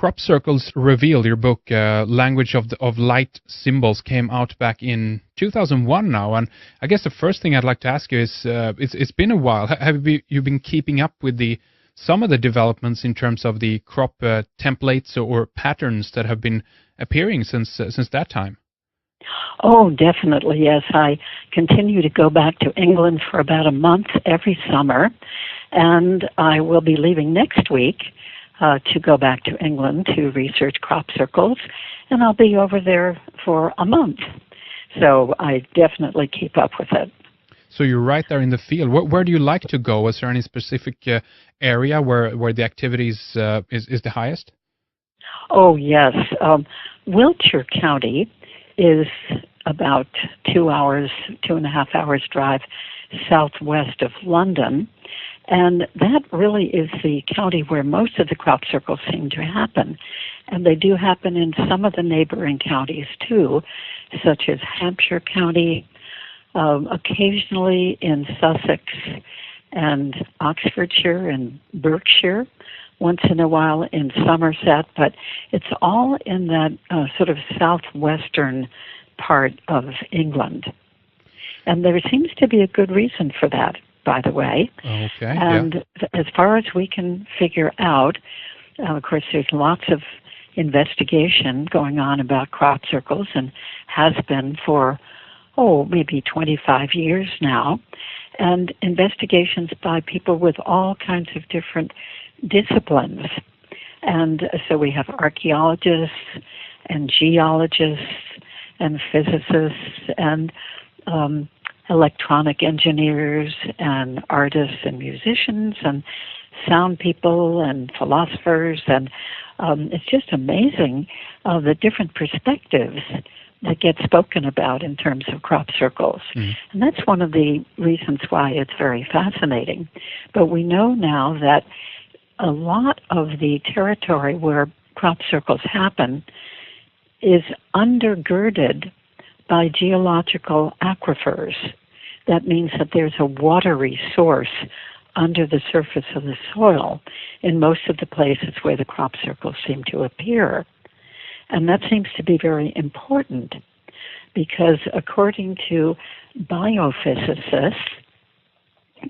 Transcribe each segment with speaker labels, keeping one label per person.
Speaker 1: Crop Circles Revealed, your book, Language of Light Symbols, came out back in 2001 now. And I guess the first thing I'd like to ask you is, it's been a while. Have you been keeping up with some of the developments in terms of the crop templates or patterns that have been appearing since that time?
Speaker 2: Oh, definitely, yes. I continue to go back to England for about a month every summer, and I will be leaving next week to go back to England to research crop circles, and I'll be over there for a month. So I definitely keep up with it.
Speaker 1: So you're right there in the field. Where do you like to go? Is there any specific area where the activities is the highest?
Speaker 2: Oh, yes. Wiltshire County is about 2.5 hours drive southwest of London. And that really is the county where most of the crop circles seem to happen. And they do happen in some of the neighboring counties too, such as Hampshire County, occasionally in Sussex and Oxfordshire and Berkshire, once in a while in Somerset, but it's all in that sort of southwestern part of England. And there seems to be a good reason for that, by the way.
Speaker 1: Okay.
Speaker 2: And as far as we can figure out, of course, there's lots of investigation going on about crop circles and has been for, maybe 25 years now, and investigations by people with all kinds of different disciplines. And so we have archaeologists and geologists and physicists and electronic engineers and artists and musicians and sound people and philosophers. And it's just amazing the different perspectives that get spoken about in terms of crop circles. And that's one of the reasons why it's very fascinating. But we know now that a lot of the territory where crop circles happen is undergirded by geological aquifers. That means that there's a watery source under the surface of the soil in most of the places where the crop circles seem to appear. And that seems to be very important because according to biophysicists,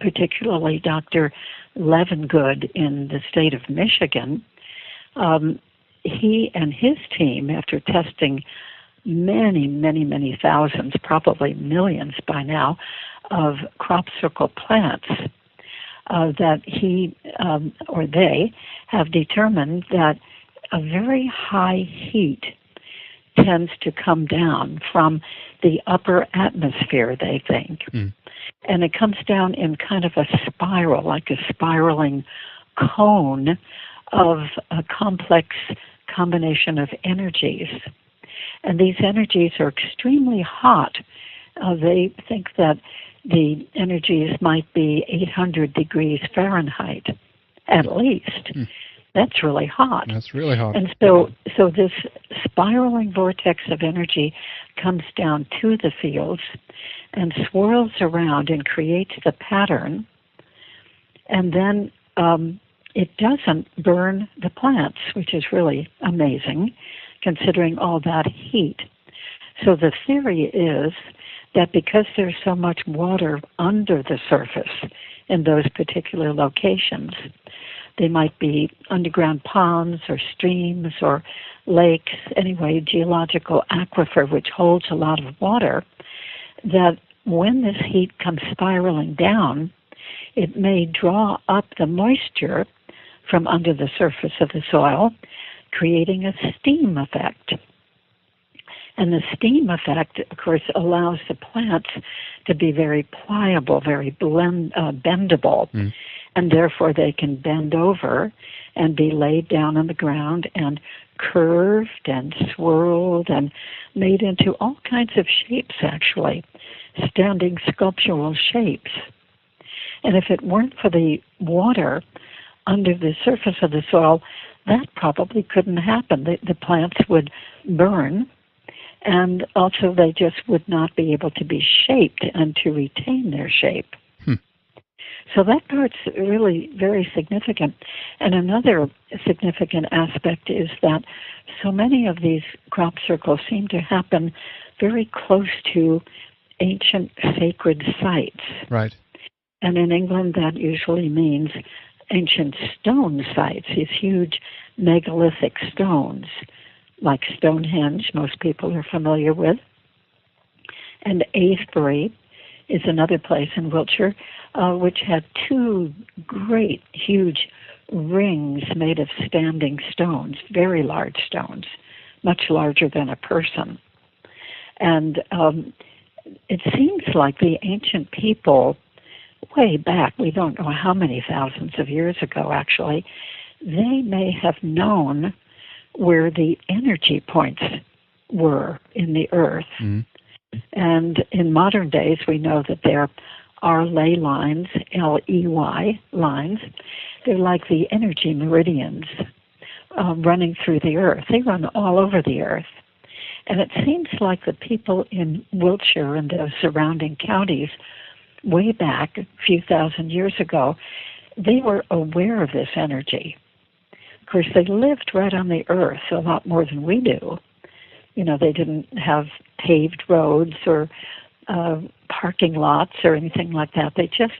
Speaker 2: particularly Dr. Levengood in the state of Michigan, he and his team, after testing many thousands, probably millions by now, of crop circle plants, that he or they have determined that a very high heat tends to come down from the upper atmosphere, they think. And it comes down in kind of a spiral, like a spiraling cone of a complex combination of energies. And these energies are extremely hot. They think that the energies might be 800 degrees Fahrenheit, at least. That's really hot.
Speaker 1: That's really hot.
Speaker 2: And so this spiraling vortex of energy comes down to the fields and swirls around and creates the pattern. And then it doesn't burn the plants, which is really amazing, considering all that heat. So the theory is that because there's so much water under the surface in those particular locations, they might be underground ponds or streams or lakes, anyway, geological aquifer which holds a lot of water, that when this heat comes spiraling down, it may draw up the moisture from under the surface of the soil, creating a steam effect. And the steam effect, of course, allows the plants to be very pliable, very bendable, and therefore they can bend over and be laid down on the ground and curved and swirled and made into all kinds of shapes, actually, standing sculptural shapes. And if it weren't for the water under the surface of the soil, that probably couldn't happen. The plants would burn, and also they just would not be able to be shaped and to retain their shape. So that part's really very significant. And another significant aspect is that so many of these crop circles seem to happen very close to ancient sacred sites.
Speaker 1: Right.
Speaker 2: And in England, that usually means ancient stone sites, these huge megalithic stones, like Stonehenge, most people are familiar with. And Avebury is another place in Wiltshire, which had two great, huge rings made of standing stones, very large stones, much larger than a person. And it seems like the ancient people, way back, we don't know how many thousands of years ago actually, they may have known where the energy points were in the earth. Mm. And in modern days, we know that there are ley lines, L-E-Y lines. They're like the energy meridians running through the earth. They run all over the earth. And it seems like the people in Wiltshire and those surrounding counties way back a few thousand years ago, they were aware of this energy. Of course, they lived right on the earth a lot more than we do. You know, they didn't have paved roads or parking lots or anything like that. They just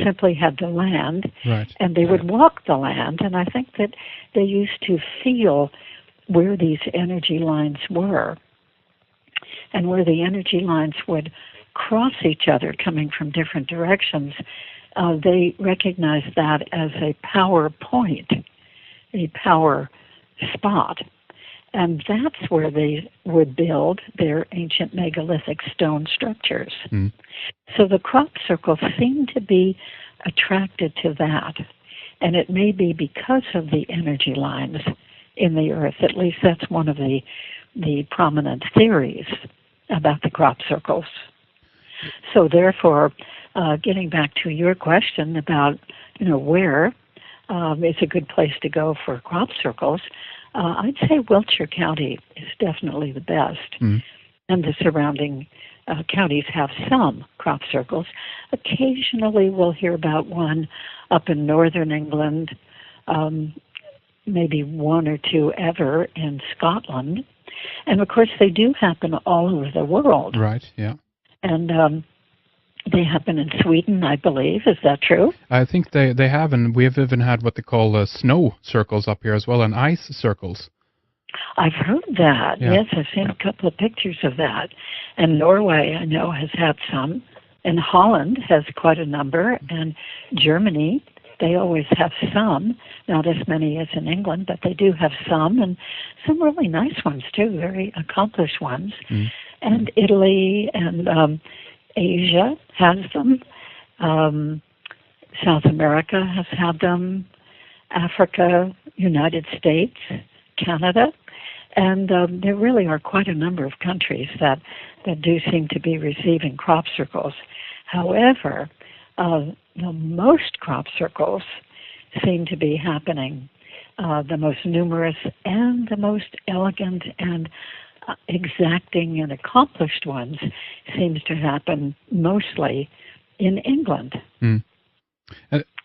Speaker 2: simply had the land, right, and they would walk the land. And I think that they used to feel where these energy lines were and where the energy lines would cross each other coming from different directions. They recognized that as a power point, a power spot. And that's where they would build their ancient megalithic stone structures. Mm. So the crop circles seem to be attracted to that. And it may be because of the energy lines in the earth. At least that's one of the prominent theories about the crop circles. So therefore, getting back to your question about, where is a good place to go for crop circles, I'd say Wiltshire County is definitely the best. Mm. And the surrounding counties have some crop circles. Occasionally we'll hear about one up in northern England, maybe one or two ever in Scotland. And of course they do happen all over the world.
Speaker 1: Right, yeah.
Speaker 2: And they happen in Sweden, I believe. Is that true?
Speaker 1: I think they have, and we have even had what they call snow circles up here as well, and ice circles.
Speaker 2: I've heard that. Yeah. Yes, I've seen a couple of pictures of that. And Norway, I know, has had some. And Holland has quite a number. And Germany, they always have some. Not as many as in England, but they do have some. And some really nice ones, too, very accomplished ones. Mm. And Italy and Asia has them. South America has had them. Africa, United States, Canada. And there really are quite a number of countries that do seem to be receiving crop circles. However, the most crop circles seem to be happening, the most numerous and the most elegant and exacting and accomplished ones seems to happen mostly in England. Mm.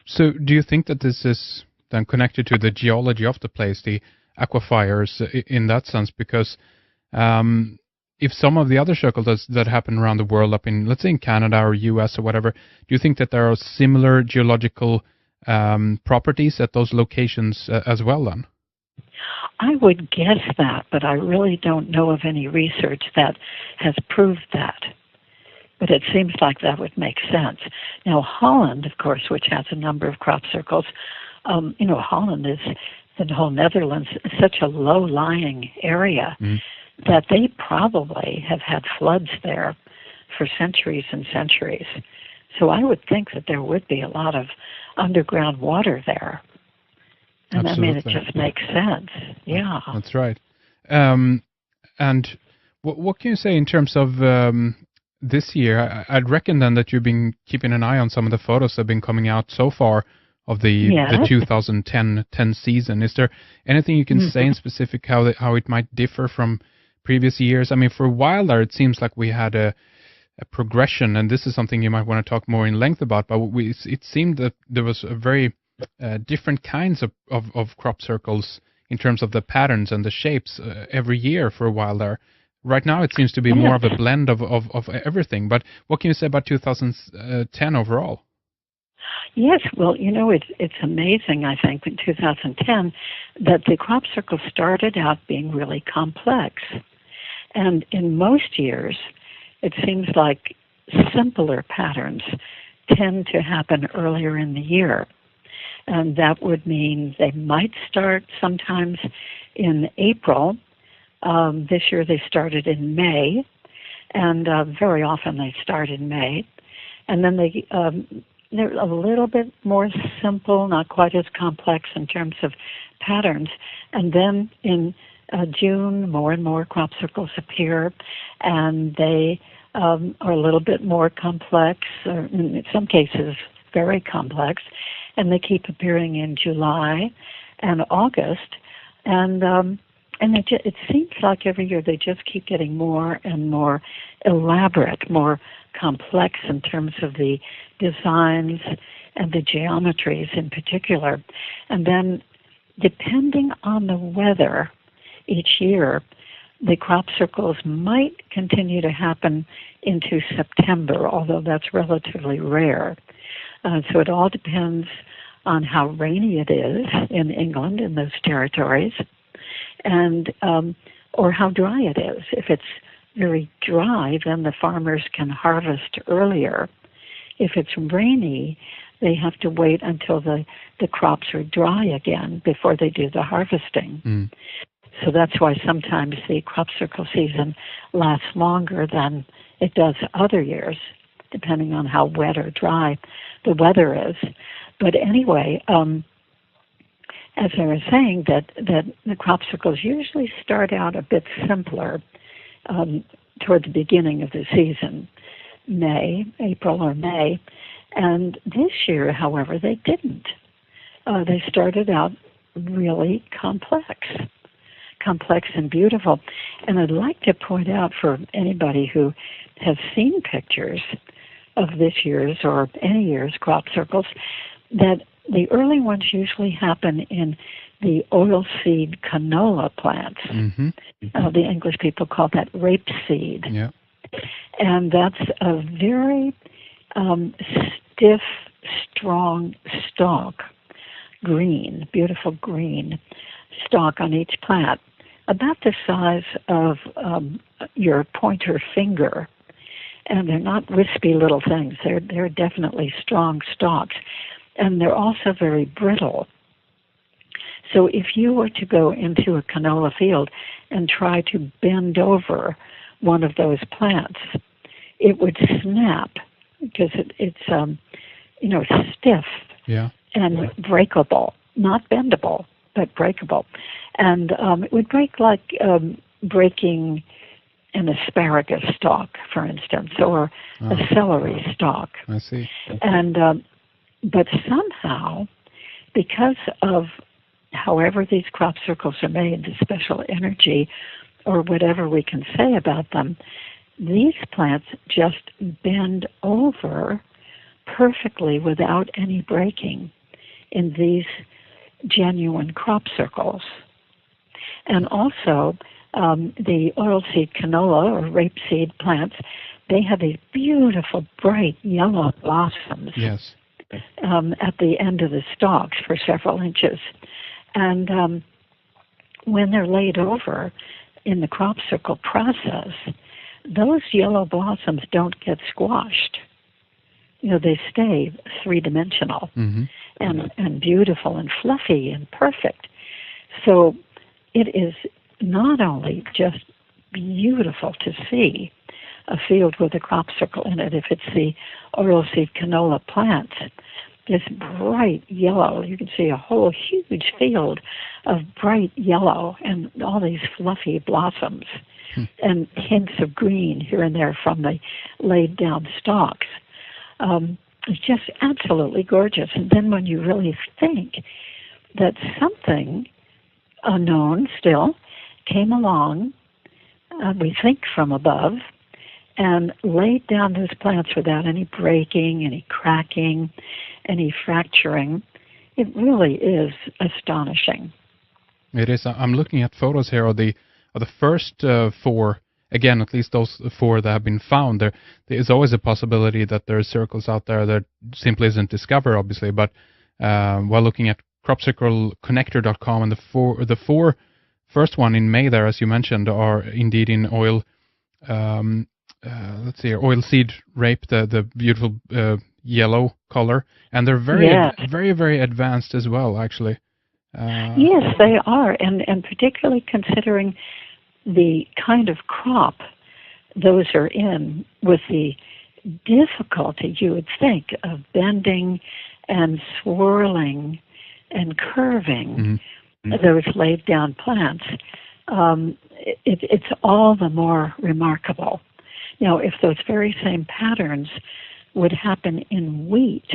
Speaker 1: So do you think that this is then connected to the geology of the place, the aquifers in that sense? Because if some of the other circles that happen around the world up in, let's say in Canada or US or whatever, do you think that there are similar geological properties at those locations as well then?
Speaker 2: I would guess that, but I really don't know of any research that has proved that. But it seems like that would make sense. Now, Holland, of course, which has a number of crop circles, Holland is, the whole Netherlands, such a low-lying area that they probably have had floods there for centuries and centuries. So I would think that there would be a lot of underground water there. And
Speaker 1: absolutely.
Speaker 2: I mean, it just makes sense. Yeah.
Speaker 1: That's right. And what can you say in terms of this year? I'd reckon then that you've been keeping an eye on some of the photos that have been coming out so far of the 2010 season. Is there anything you can say in specific how it might differ from previous years? I mean, for a while there, it seems like we had a progression, and this is something you might want to talk more in length about, but it seemed that there was a very different kinds of crop circles in terms of the patterns and the shapes every year for a while there. Right now it seems to be more of a blend of everything, but what can you say about 2010 overall?
Speaker 2: Yes, well, it's amazing, I think, in 2010 that the crop circle started out being really complex. And in most years, it seems like simpler patterns tend to happen earlier in the year. And that would mean they might start sometimes in April. This year they started in May, and very often they start in May. And then they're a little bit more simple, not quite as complex in terms of patterns. And then in June, more and more crop circles appear, and they are a little bit more complex, or in some cases very complex, and they keep appearing in July and August. And it seems like every year they just keep getting more and more elaborate, more complex in terms of the designs and the geometries in particular. And then depending on the weather each year, the crop circles might continue to happen into September, although that's relatively rare. So it all depends on how rainy it is in England, in those territories, and or how dry it is. If it's very dry, then the farmers can harvest earlier. If it's rainy, they have to wait until the crops are dry again before they do the harvesting.
Speaker 1: Mm.
Speaker 2: So that's why sometimes the crop circle season lasts longer than it does other years, depending on how wet or dry the weather is. But anyway, as I was saying, that the crop circles usually start out a bit simpler toward the beginning of the season, April or May. And this year, however, they didn't. They started out really complex and beautiful. And I'd like to point out for anybody who has seen pictures of this year's or any year's crop circles that the early ones usually happen in the oilseed canola plants.
Speaker 1: Mm-hmm.
Speaker 2: The English people call that rapeseed.
Speaker 1: Yeah.
Speaker 2: And that's a very stiff, strong stalk, green, beautiful green stalk on each plant, about the size of your pointer finger. And they're not wispy little things. They're definitely strong stalks. And they're also very brittle. So if you were to go into a canola field and try to bend over one of those plants, it would snap because it's stiff and breakable, not bendable, but breakable. And it would break like breaking an asparagus stalk, for instance, or a celery stalk.
Speaker 1: I see.
Speaker 2: And but somehow, because of however these crop circles are made, the special energy, or whatever we can say about them, these plants just bend over perfectly without any breaking in these genuine crop circles. And also, the oilseed canola or rapeseed plants, they have these beautiful, bright yellow blossoms.
Speaker 1: Yes.
Speaker 2: At the end of the stalks for several inches. And when they're laid over in the crop circle process, those yellow blossoms don't get squashed. They stay three-dimensional and beautiful and fluffy and perfect. So it is not only just beautiful to see a field with a crop circle in it, if it's the oilseed canola plant, this bright yellow, you can see a whole huge field of bright yellow and all these fluffy blossoms and hints of green here and there from the laid down stalks. It's just absolutely gorgeous. And then when you really think that something unknown still came along, we think from above, and laid down those plants without any breaking, any cracking, any fracturing. It really is astonishing.
Speaker 1: It is. I'm looking at photos here of the first four. Again, at least those four that have been found. There is always a possibility that there are circles out there that simply isn't discovered, obviously. But while looking at cropcircleconnector.com, and the four first one in May there, as you mentioned, are indeed in oil. Let's see, oil seed rape, the beautiful yellow color, and they're very, very advanced as well, actually.
Speaker 2: Yes, they are, and particularly considering the kind of crop those are in, with the difficulty, you would think, of bending and swirling and curving those laid down plants. It's all the more remarkable. Now, if those very same patterns would happen in wheat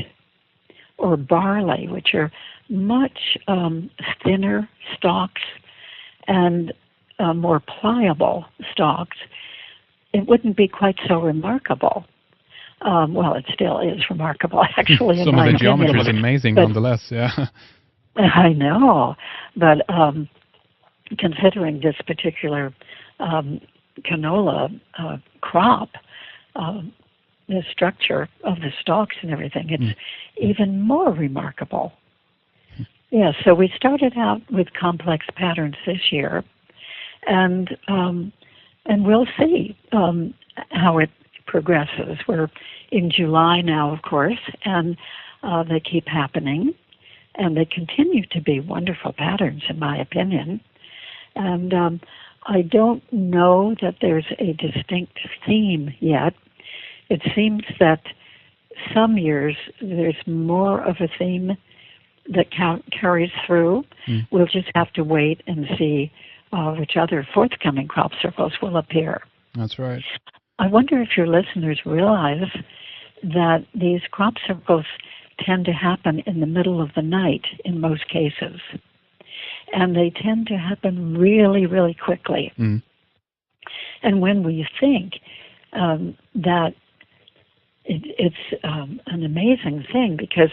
Speaker 2: or barley, which are much thinner stalks and more pliable stalks, it wouldn't be quite so remarkable. Well, it still is remarkable, actually.
Speaker 1: Some of the geometry is amazing, nonetheless. Yeah.
Speaker 2: I know, but considering this particular canola crop, the structure of the stalks and everything, it's even more remarkable. Yeah, so we started out with complex patterns this year, and we'll see how it progresses. We're in July now, of course, and they keep happening, and they continue to be wonderful patterns, in my opinion. And I don't know that there's a distinct theme yet. It seems that some years there's more of a theme that carries through. We'll just have to wait and see which other forthcoming crop circles will appear.
Speaker 1: That's right.
Speaker 2: I wonder if your listeners realize that these crop circles tend to happen in the middle of the night in most cases. And they tend to happen really, really quickly. And when we think that it's an amazing thing, because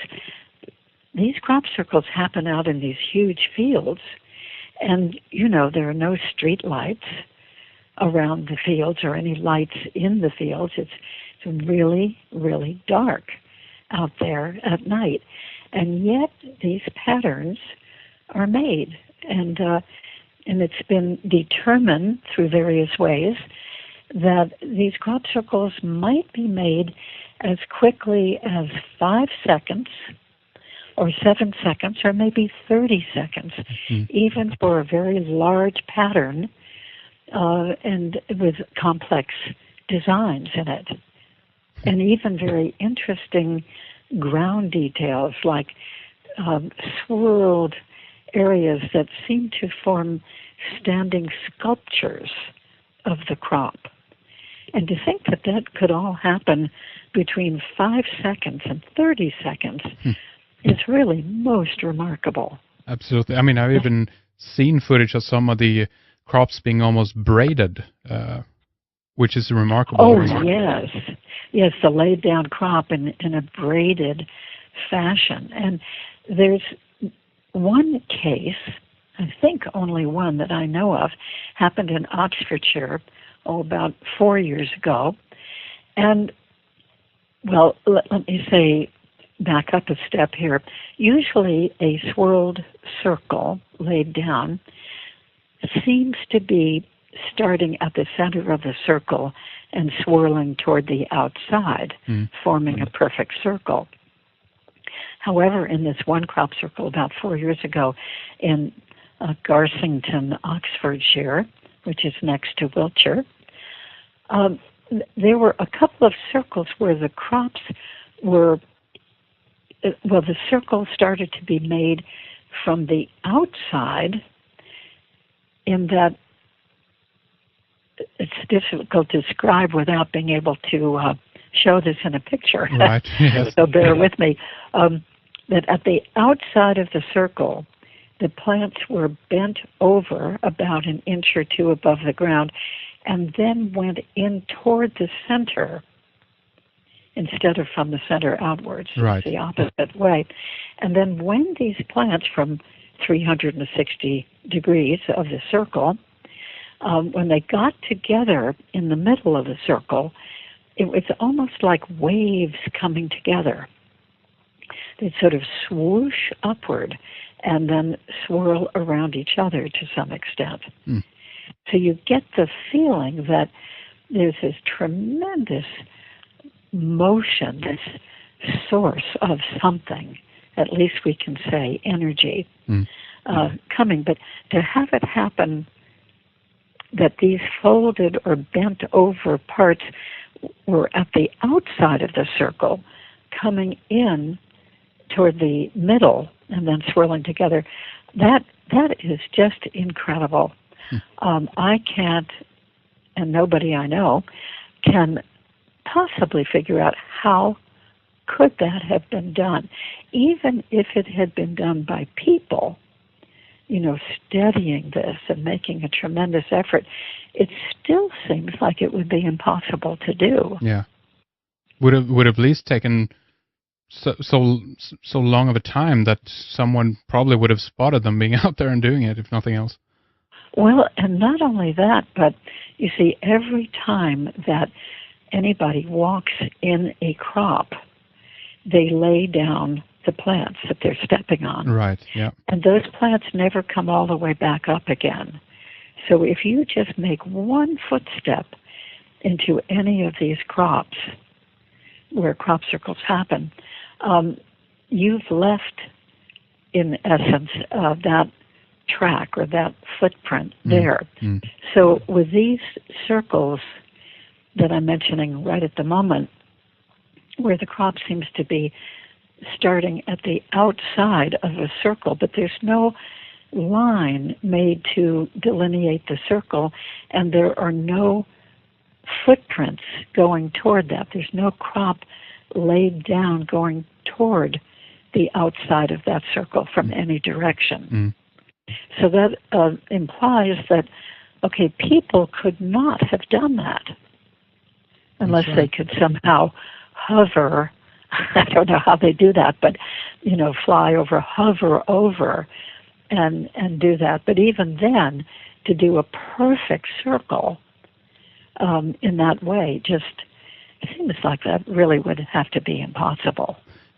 Speaker 2: these crop circles happen out in these huge fields, and, you know, there are no street lights around the fields or any lights in the fields. It's really, really dark out there at night. And yet these patterns are made. And it's been determined through various ways that these crop circles might be made as quickly as 5 seconds or 7 seconds or maybe 30 seconds, even for a very large pattern and with complex designs in it. And even very interesting ground details like swirled areas that seem to form standing sculptures of the crop. And to think that that could all happen between 5 seconds and 30 seconds is really most remarkable.
Speaker 1: Absolutely. I mean, I've even seen footage of some of the crops being almost braided, which is remarkable.
Speaker 2: Oh, yes. Yes, the laid down crop in a braided fashion. And there's one case, I think only one that I know of, happened in Oxfordshire, about 4 years ago. And, well, let me say, back up a step here. Usually a swirled circle laid down seems to be starting at the center of the circle and swirling toward the outside, forming a perfect circle. However, in this one crop circle about 4 years ago in Garsington, Oxfordshire, which is next to Wiltshire, there were a couple of circles where the crops were, well, the circle started to be made from the outside, in that it's difficult to describe without being able to show this in a picture.
Speaker 1: Right. Yes.
Speaker 2: So bear with me. That at the outside of the circle, the plants were bent over about an inch or two above the ground, and then went in toward the center instead of from the center outwards.
Speaker 1: Right.
Speaker 2: It's the opposite way. And then when these plants from 360 degrees of the circle, when they got together in the middle of the circle, it was almost like waves coming together. They'd sort of swoosh upward and then swirl around each other to some extent. Mm. So you get the feeling that there's this tremendous motion, this source of something, at least we can say energy, coming. But to have it happen that these folded or bent over parts were at the outside of the circle, coming in toward the middle and then swirling together, that is just incredible. I can't, and nobody I know can possibly figure out how could that have been done. Even if it had been done by people, studying this and making a tremendous effort, it still seems like it would be impossible to do.
Speaker 1: Yeah. Would have at least taken so long of a time that someone probably would have spotted them being out there and doing it, if nothing else.
Speaker 2: Well, and not only that, but you see, every time that anybody walks in a crop, they lay down the plants that they're stepping on.
Speaker 1: Right, yeah.
Speaker 2: And those plants never come all the way back up again. So if you just make one footstep into any of these crops where crop circles happen, you've left, in essence, that track or that footprint there. So with these circles that I'm mentioning right at the moment, where the crop seems to be starting at the outside of a circle, but there's no line made to delineate the circle, and there are no footprints going toward that. There's no crop laid down going toward the outside of that circle from any direction. So that implies that, okay, people could not have done that unless they could somehow hover. I don't know how they do that, but, fly over, hover over, and do that. But even then, to do a perfect circle in that way just seems like that really would have to be impossible.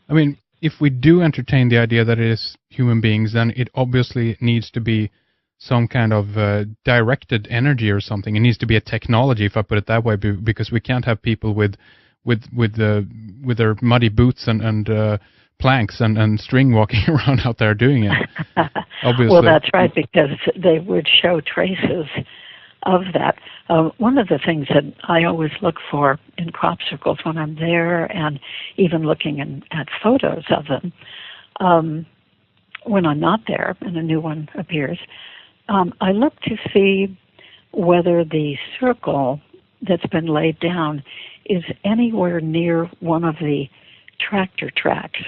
Speaker 1: I mean, if we do entertain the idea that it is human beings, then it obviously needs to be some kind of directed energy or something. It needs to be a technology, if I put it that way, because we can't have people with their muddy boots and planks and string walking around out there doing it. Obviously.
Speaker 2: Well, that's right, because they would show traces of that. One of the things that I always look for in crop circles when I'm there, and even looking at photos of them, when I'm not there and a new one appears, I look to see whether the circle that's been laid down is anywhere near one of the tractor tracks,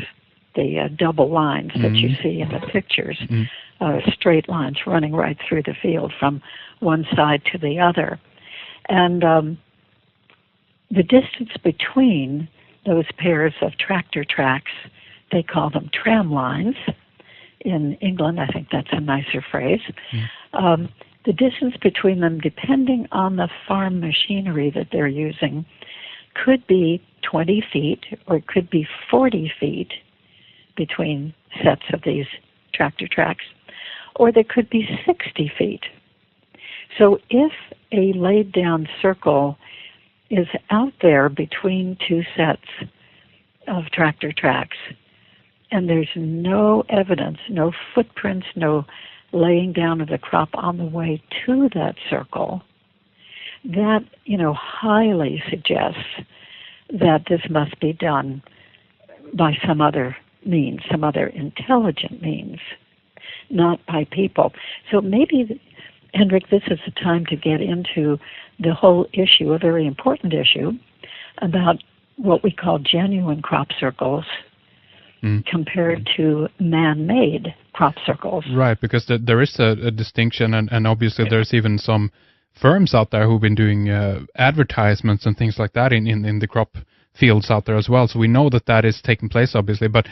Speaker 2: the double lines that you see in the pictures, straight lines running right through the field from one side to the other. And the distance between those pairs of tractor tracks, they call them tram lines. In England, I think that's a nicer phrase. The distance between them, depending on the farm machinery that they're using, could be 20 feet or it could be 40 feet between sets of these tractor tracks, or there could be 60 feet. So if a laid down circle is out there between two sets of tractor tracks, and there's no evidence, no footprints, no laying down of the crop on the way to that circle, that, highly suggests that this must be done by some other means, some other intelligent means, not by people. So maybe, Hendrik, this is the time to get into the whole issue, a very important issue, about what we call genuine crop circles compared to man-made crop circles.
Speaker 1: Right, because there is a distinction, and obviously there's even some firms out there who've been doing advertisements and things like that in the crop fields out there as well. So we know that is taking place, obviously. But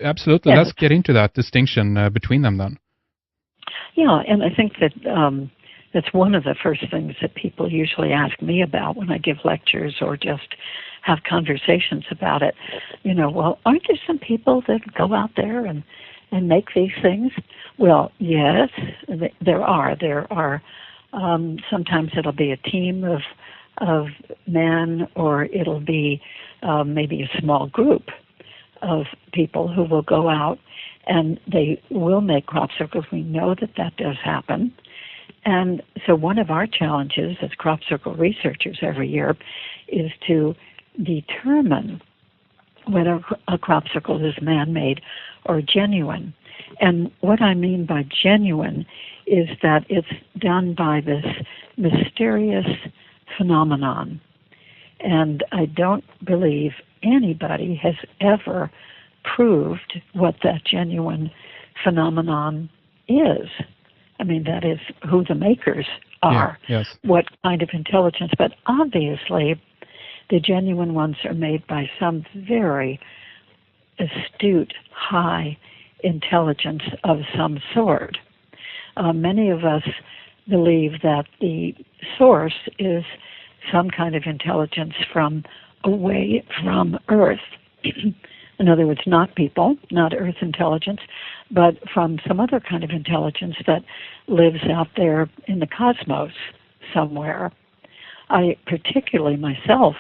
Speaker 1: absolutely,
Speaker 2: Yes.
Speaker 1: let's get into that distinction between them then.
Speaker 2: Yeah, and I think that that's one of the first things that people usually ask me about when I give lectures or just have conversations about it. Well, aren't there some people that go out there and make these things? Well, yes, there are. There are. Sometimes it'll be a team of men, or it'll be maybe a small group of people who will go out and they will make crop circles. We know that does happen. And so one of our challenges as crop circle researchers every year is to determine whether a crop circle is man-made or genuine. And what I mean by genuine is that it's done by this mysterious phenomenon. And I don't believe anybody has ever proved what that genuine phenomenon is. I mean, that is who the makers are,
Speaker 1: yes.
Speaker 2: What kind of intelligence. But obviously, the genuine ones are made by some very astute, high intelligence of some sort. Many of us believe that the source is some kind of intelligence from away from Earth. In other words, not people, not Earth intelligence, but from some other kind of intelligence that lives out there in the cosmos somewhere. I particularly myself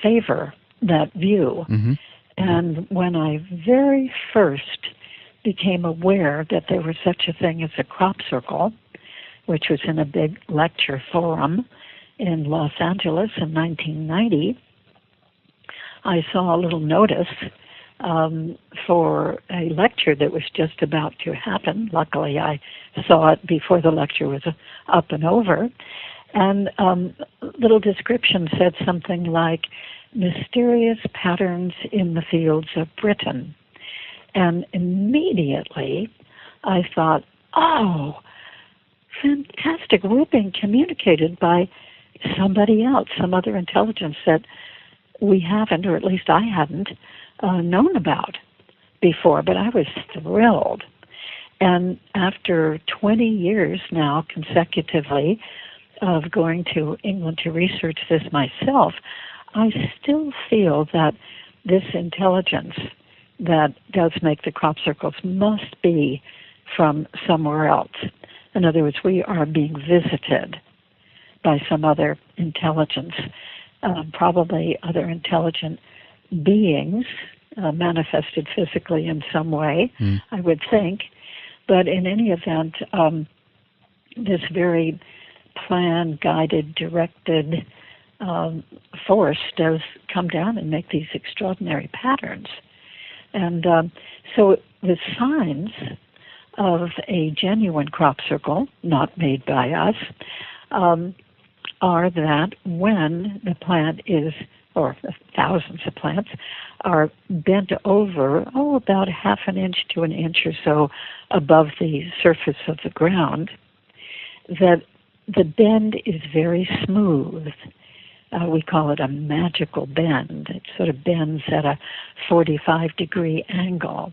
Speaker 2: favor that view.
Speaker 1: Mm-hmm.
Speaker 2: And when I very first became aware that there was such a thing as a crop circle, which was in a big lecture forum in Los Angeles in 1990, I saw a little notice for a lecture that was just about to happen. Luckily, I saw it before the lecture was up and over. And little description said something like, mysterious patterns in the fields of Britain. And immediately I thought, oh, fantastic, we're being communicated by somebody else, some other intelligence that we haven't, or at least I hadn't, known about before. But I was thrilled. And after 20 years now consecutively of going to England to research this myself, I still feel that this intelligence that does make the crop circles must be from somewhere else. In other words, we are being visited by some other intelligence, probably other intelligent beings manifested physically in some way, I would think. But in any event, this very planned, guided, directed force does come down and make these extraordinary patterns. And so the signs of a genuine crop circle, not made by us, are that when the plant is, or thousands of plants, are bent over, about half an inch to an inch or so above the surface of the ground, that the bend is very smooth. We call it a magical bend. It sort of bends at a 45-degree angle.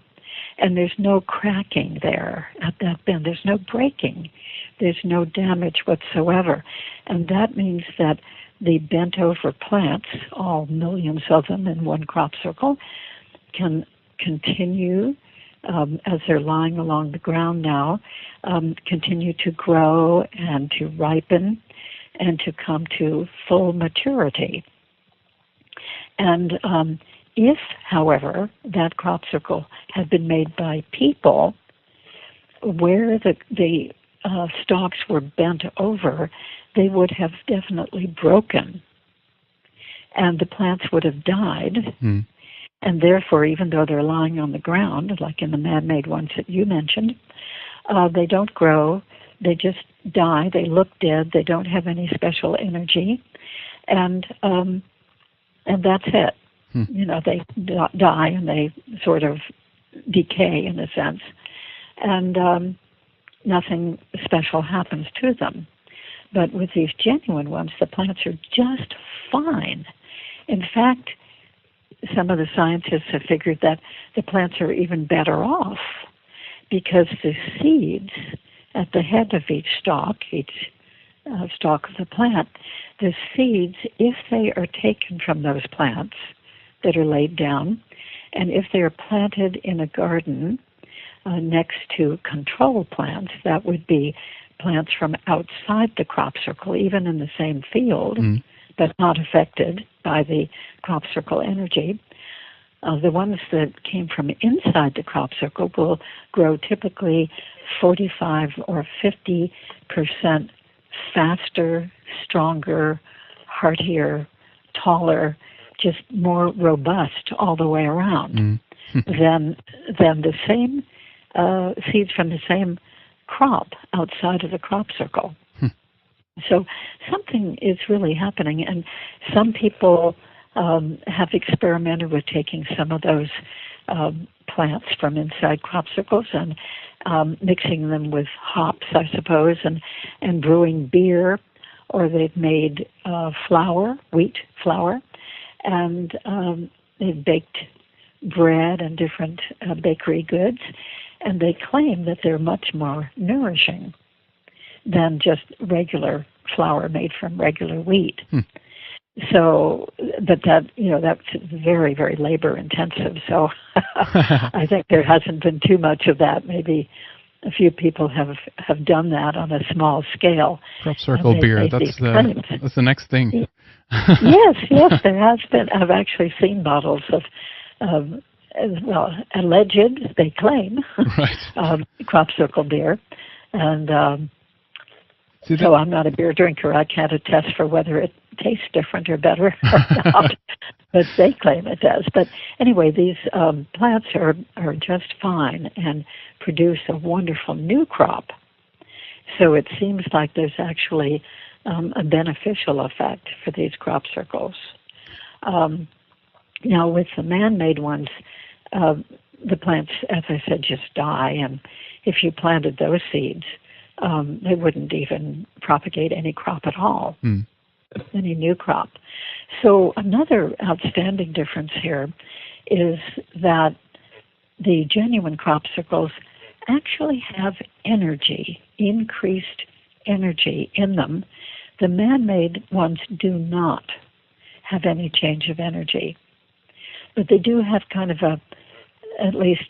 Speaker 2: And there's no cracking there at that bend. There's no breaking. There's no damage whatsoever. And that means that the bent-over plants, all millions of them in one crop circle, can continue, as they're lying along the ground now, continue to grow and to ripen and to come to full maturity. And if, however, that crop circle had been made by people, where the stalks were bent over, they would have definitely broken, and the plants would have died. And therefore, even though they're lying on the ground, like in the man-made ones that you mentioned, they don't grow. They just die. They look dead. They don't have any special energy, and that's it. You know, they die and they sort of decay in a sense, and nothing special happens to them. But with these genuine ones, the plants are just fine. In fact, some of the scientists have figured that the plants are even better off because the seeds at the head of each stalk of the plant, the seeds, if they are taken from those plants that are laid down, and if they are planted in a garden next to control plants, that would be plants from outside the crop circle, even in the same field, but not affected by the crop circle energy. The ones that came from inside the crop circle will grow typically 45 or 50% faster, stronger, heartier, taller, just more robust all the way around than the same seeds from the same crop outside of the crop circle. So something is really happening, and some people have experimented with taking some of those plants from inside crop circles and mixing them with hops, I suppose, and brewing beer, or they've made flour, wheat flour, and they've baked bread and different bakery goods, and they claim that they're much more nourishing than just regular flour made from regular wheat. So, but that's very, very labor intensive. So I think there hasn't been too much of that. Maybe a few people have done that on a small scale.
Speaker 1: Crop circle beer, that's the next thing.
Speaker 2: yes, there has been. I've actually seen bottles of alleged, they claim, crop circle beer. And so I'm not a beer drinker. I can't attest for whether it tastes different or better or not, but they claim it does. But anyway, these plants are just fine and produce a wonderful new crop. So it seems like there's actually a beneficial effect for these crop circles. Now, with the man-made ones, the plants, as I said, just die. And if you planted those seeds, they wouldn't even propagate any crop at all, any new crop. So another outstanding difference here is that the genuine crop circles actually have energy, increased energy in them. The man-made ones do not have any change of energy. But they do have kind of at least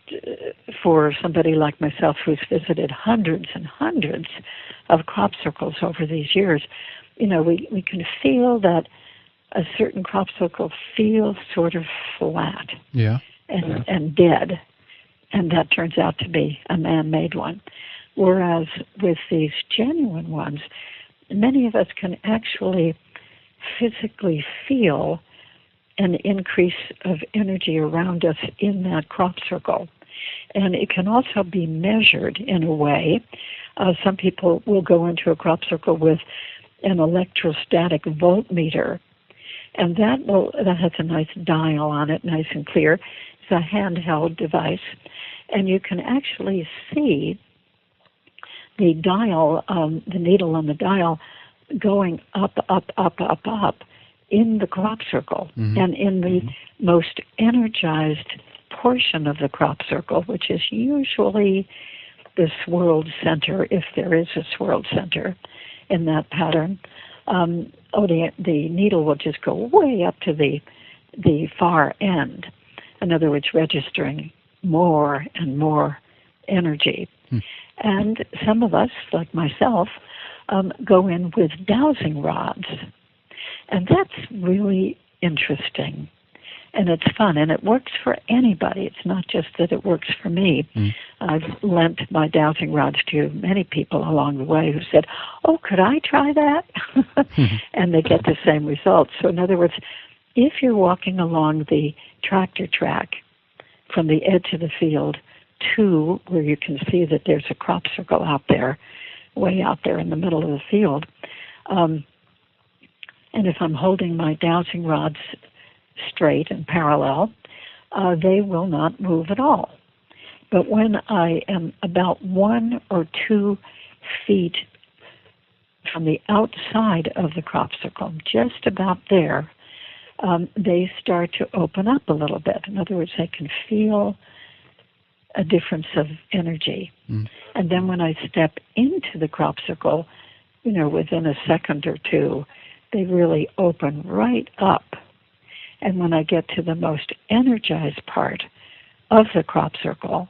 Speaker 2: for somebody like myself who's visited hundreds and hundreds of crop circles over these years, we can feel that a certain crop circle feels sort of flat and dead, and that turns out to be a man-made one. Whereas with these genuine ones, many of us can actually physically feel an increase of energy around us in that crop circle. And it can also be measured in a way. Some people will go into a crop circle with an electrostatic voltmeter, and that has a nice dial on it, nice and clear. It's a handheld device, and you can actually see the dial, the needle on the dial, going up, up, up, up, up in the crop circle, and in the most energized portion of the crop circle, which is usually the swirled center, if there is a swirled center in that pattern. The needle will just go way up to the far end. In other words, registering more and more energy. And some of us, like myself, go in with dowsing rods. And that's really interesting. And it's fun, and it works for anybody. It's not just that it works for me. I've lent my dowsing rods to many people along the way who said, "Oh, could I try that?" And they get the same results. So in other words, if you're walking along the tractor track from the edge of the field to where you can see that there's a crop circle out there, way out there in the middle of the field, and if I'm holding my dowsing rods straight and parallel, they will not move at all. But when I am about 1 or 2 feet from the outside of the crop circle, just about there, they start to open up a little bit. In other words, they can feel a difference of energy. And then when I step into the crop circle, within a second or two, they really open right up. And when I get to the most energized part of the crop circle,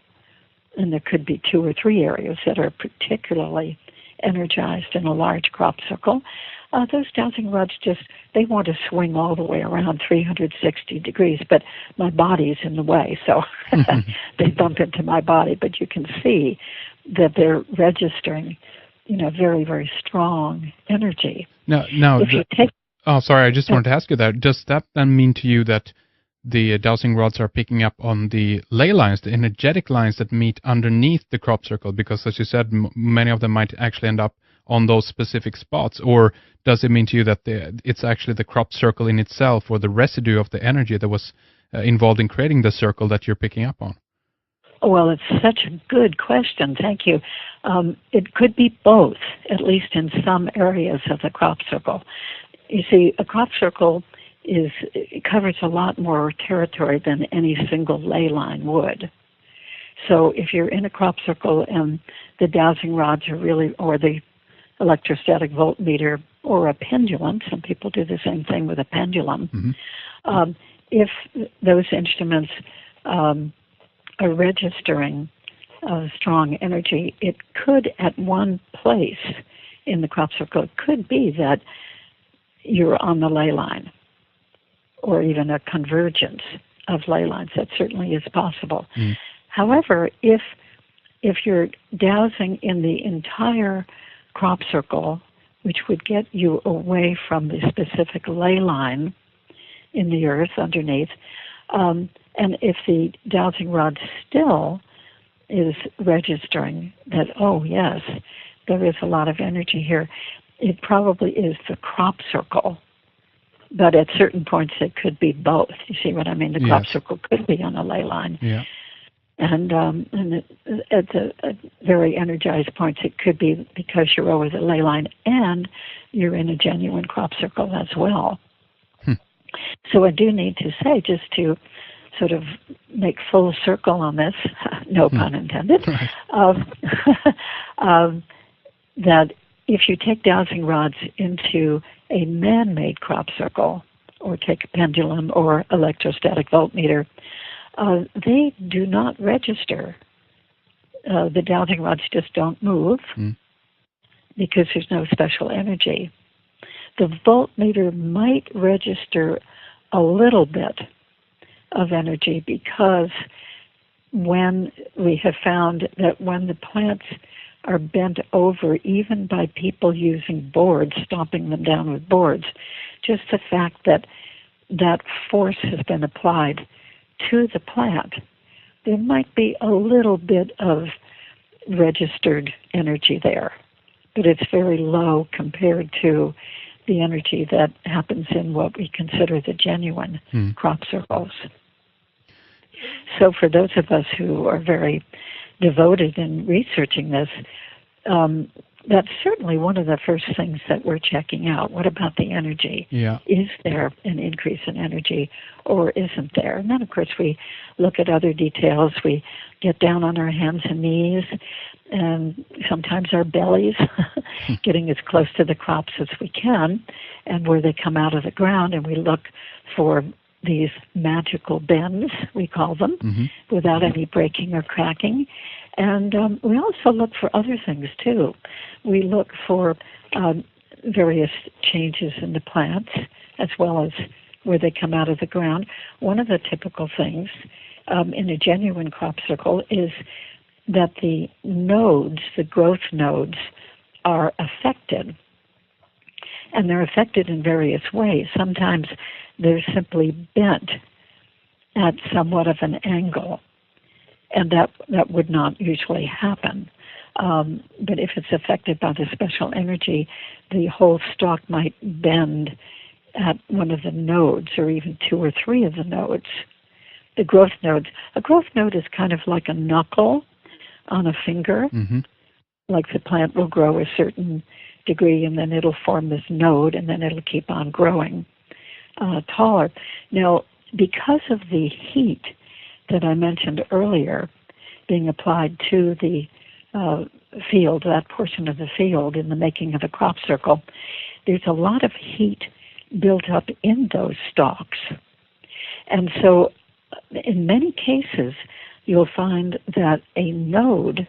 Speaker 2: and there could be 2 or 3 areas that are particularly energized in a large crop circle, those dowsing rods they want to swing all the way around 360 degrees, but my body's in the way, so they bump into my body. But you can see that they're registering, very, very strong energy.
Speaker 1: Now, sorry, I just wanted to ask you that. Does that then mean to you that the dowsing rods are picking up on the ley lines, the energetic lines that meet underneath the crop circle? Because, as you said, many of them might actually end up on those specific spots. Or does it mean to you that it's actually the crop circle in itself, or the residue of the energy that was involved in creating the circle, that you're picking up on?
Speaker 2: Well, it's such a good question. Thank you. It could be both, at least in some areas of the crop circle. You see, a crop circle it covers a lot more territory than any single ley line would. So if you're in a crop circle and the dowsing rods are really, or the electrostatic voltmeter or a pendulum, some people do the same thing with a pendulum, if those instruments are registering strong energy, it could, at one place in the crop circle, it could be that you're on the ley line, or even a convergence of ley lines. That certainly is possible. However, if you're dowsing in the entire crop circle, which would get you away from the specific ley line in the earth underneath, and if the dowsing rod still is registering that, oh yes, there is a lot of energy here, it probably is the crop circle. But at certain points, it could be both. You see what I mean? The crop circle could be on a ley line. Yeah. And at the very energized points, it could be because you're over the ley line and you're in a genuine crop circle as well. So I do need to say, just to sort of make full circle on this, no pun intended, that if you take dowsing rods into a man-made crop circle, or take a pendulum or electrostatic voltmeter, they do not register. The dowsing rods just don't move because there's no special energy. The voltmeter might register a little bit of energy, because when we have found that when the plants are bent over, even by people using boards, stomping them down with boards, just the fact that that force has been applied to the plant, there might be a little bit of registered energy there, but it's very low compared to the energy that happens in what we consider the genuine crop circles. So for those of us who are very devoted in researching this, that's certainly one of the first things that we're checking out. What about the energy? Yeah. Is there an increase in energy, or isn't there? And then, of course, we look at other details. We get down on our hands and knees, and sometimes our bellies, getting as close to the crops as we can, and where they come out of the ground, and we look for these magical bends, we call them, without any breaking or cracking. And we also look for other things, too. We look for various changes in the plants, as well as where they come out of the ground. One of the typical things in a genuine crop circle is that the nodes, the growth nodes, are affected. And they're affected in various ways. Sometimes they're simply bent at somewhat of an angle, and that would not usually happen. But if it's affected by the special energy, the whole stalk might bend at one of the nodes, or even 2 or 3 of the nodes. The growth nodes. A growth node is kind of like a knuckle on a finger. like the plant will grow a certain degree, and then it'll form this node, and then it'll keep on growing taller. Now, because of the heat that I mentioned earlier being applied to the field, that portion of the field in the making of a crop circle, there's a lot of heat built up in those stalks. And so in many cases, you'll find that a node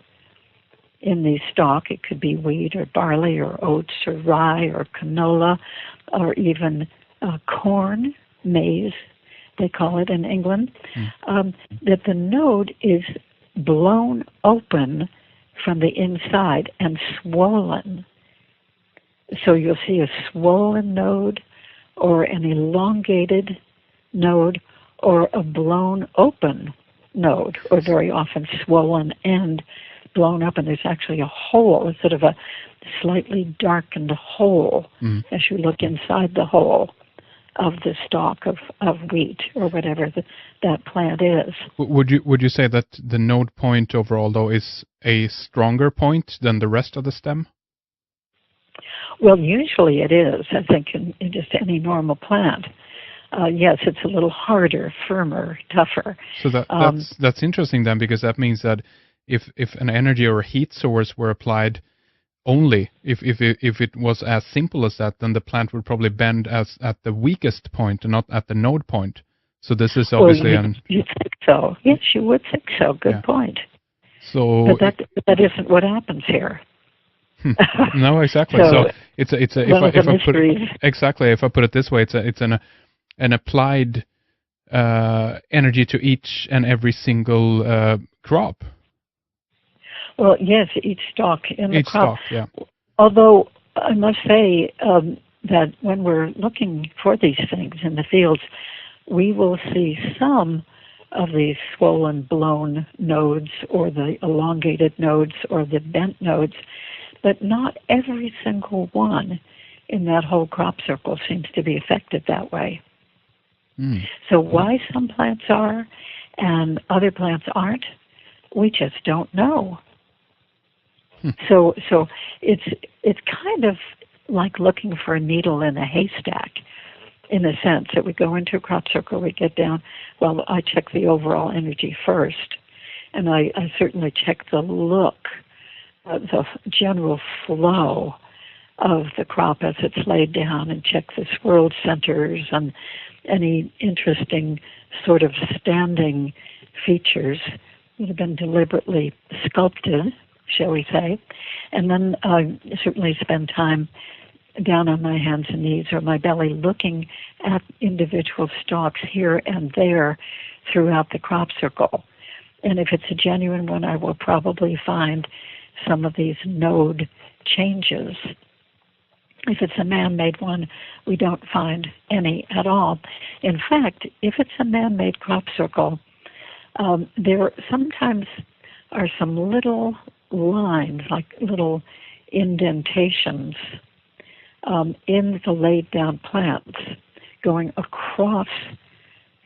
Speaker 2: in the stalk, it could be wheat or barley or oats or rye or canola or even corn, maize, they call it in England, that the node is blown open from the inside and swollen. So you'll see a swollen node or an elongated node or a blown open node, or very often swollen and blown up, and there's actually a hole, sort of a slightly darkened hole as you look inside the hole of the stalk of wheat or whatever that plant is.
Speaker 1: Would you say that the node point overall, though, is a stronger point than the rest of the stem?
Speaker 2: Well, usually it is, I think, in just any normal plant. Yes, it's a little harder, firmer, tougher.
Speaker 1: So that's interesting then, because that means that if an energy or a heat source were applied only, if it was as simple as that, then the plant would probably bend as at the weakest point and not at the node point. So this is obviously
Speaker 2: you think so? Yes, you would think so. Good point.
Speaker 1: So,
Speaker 2: but that isn't what happens here.
Speaker 1: No, exactly. So it's a if I put it this way, it's an applied energy to each and every single crop.
Speaker 2: Well, yes, each stalk in the crop.
Speaker 1: Stalk, yeah.
Speaker 2: Although I must say that when we're looking for these things in the fields, we will see some of these swollen, blown nodes or the elongated nodes or the bent nodes, but not every single one in that whole crop circle seems to be affected that way. So why some plants are and other plants aren't, we just don't know. So it's kind of like looking for a needle in a haystack, in a sense that we go into a crop circle, we get down. Well, I check the overall energy first, and I certainly check the look, the general flow of the crop as it's laid down, and check the swirled centers and any interesting sort of standing features that have been deliberately sculpted, shall we say. And then I certainly spend time down on my hands and knees or my belly looking at individual stalks here and there throughout the crop circle. And if it's a genuine one, I will probably find some of these node changes. If it's a man-made one, we don't find any at all. In fact, if it's a man-made crop circle, there sometimes are some little lines, like little indentations in the laid-down plants going across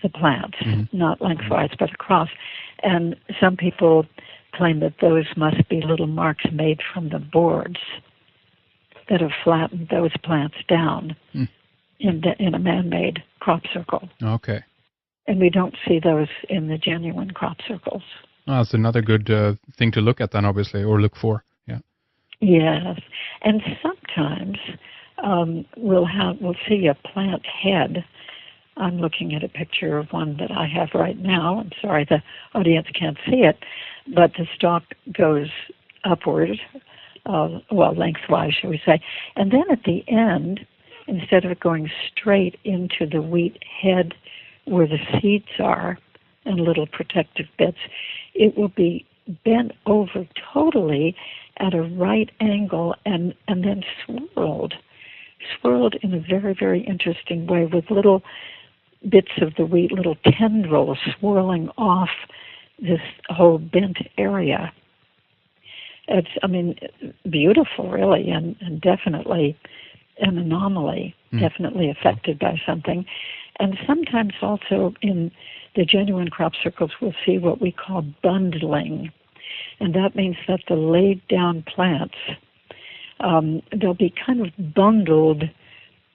Speaker 2: the plants, not lengthwise, but across. And some people claim that those must be little marks made from the boards that have flattened those plants down in a man-made crop circle.
Speaker 1: Okay.
Speaker 2: And we don't see those in the genuine crop circles.
Speaker 1: Oh, that's another good thing to look at then, obviously, or look for. Yeah.
Speaker 2: Yes. And sometimes we'll see a plant head. I'm looking at a picture of one that I have right now. I'm sorry the audience can't see it, but the stalk goes upward, lengthwise, shall we say. And then at the end, instead of it going straight into the wheat head where the seeds are and little protective bits, it will be bent over totally at a right angle and then swirled in a very, very interesting way with little bits of the wheat, little tendrils swirling off this whole bent area. It's, beautiful, really, and definitely an anomaly, definitely affected by something. And sometimes also in the genuine crop circles, we'll see what we call bundling. And that means that the laid down plants, they'll be kind of bundled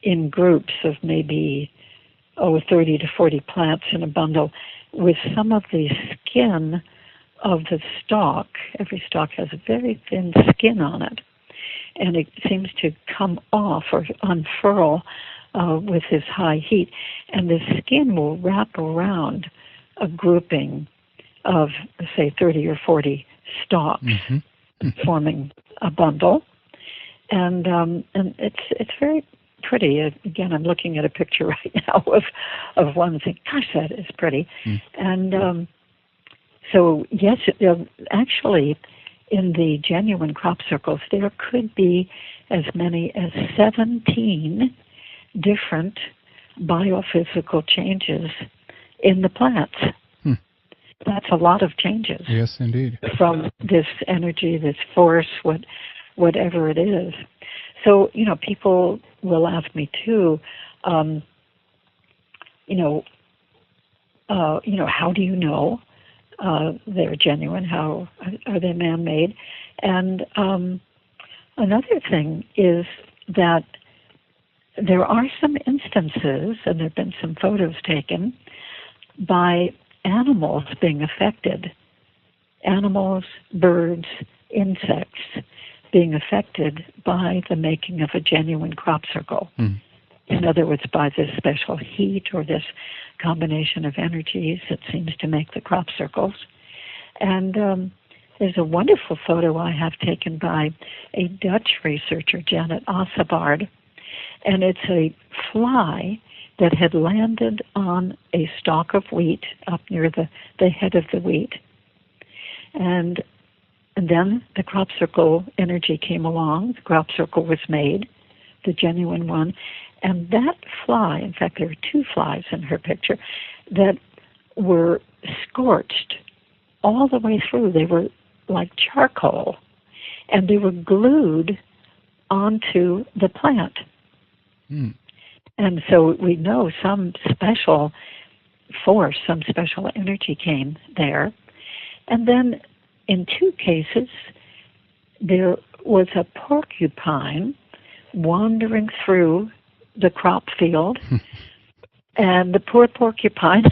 Speaker 2: in groups of maybe 30 to 40 plants in a bundle, with some of the skin of the stalk. Every stalk has a very thin skin on it, and it seems to come off or unfurl with this high heat, and the skin will wrap around a grouping of, say, 30 or 40 stalks, forming a bundle, and it's very pretty. Again, I'm looking at a picture right now of one and think, gosh, that is pretty. And so, yes, actually, in the genuine crop circles, there could be as many as 17 different biophysical changes in the plants. That's a lot of changes.
Speaker 1: Yes, indeed. From
Speaker 2: this energy, this force, whatever it is. So, people will ask me too, how do you know they're genuine? How are they man-made? And another thing is that there are some instances, and there have been some photos taken, by animals being affected. Animals, birds, insects being affected by the making of a genuine crop circle. In other words, by this special heat or this combination of energies that seems to make the crop circles. And there's a wonderful photo I have taken by a Dutch researcher, Janet Ossebaard, and it's a fly that had landed on a stalk of wheat up near the head of the wheat. And then the crop circle energy came along, the crop circle was made, the genuine one, and that fly, in fact there were two flies in her picture, that were scorched all the way through. They were like charcoal, and they were glued onto the plant. And so we know some special force, some special energy came there. And then in two cases, there was a porcupine wandering through the crop field, and the poor porcupine